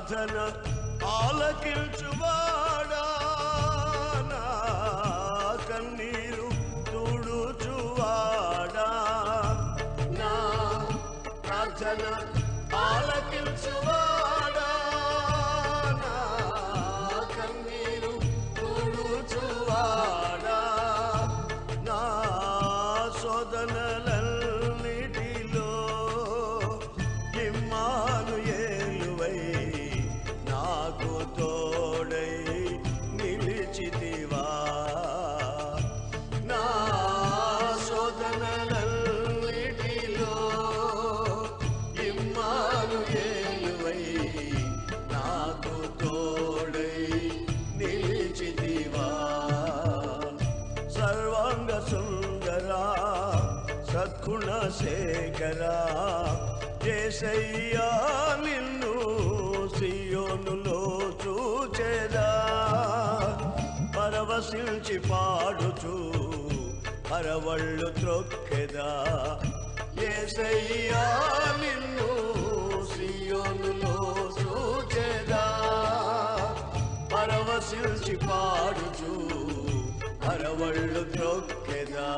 ప్రార్థన ఆలకించువాడా నా కన్నీరు తుడుచువాడా నా ప్రార్థన ఆలకించువాడా నా కన్నీరు తుడుచువాడా నా శోధనలన్నిటిలో ఇమ్మానుయేలువై నాకు తోడై నిలిచితివా నా శోధనలన్నిటిలో ఇమ్మానుయేలువై నాకు తోడై నిలిచితివా సర్వాంగ సుందరా సద్గుణ శేఖరా యేసయ్యా నిన్ను సియోనులో చూచెదా పరవశించి పాడుచు పరవళ్ళు త్రొక్కెదా యేసయ్యా నిన్ను సియోనులో చూచెదా పరవశించి పాడుచు పరవళ్ళు త్రొక్కెదా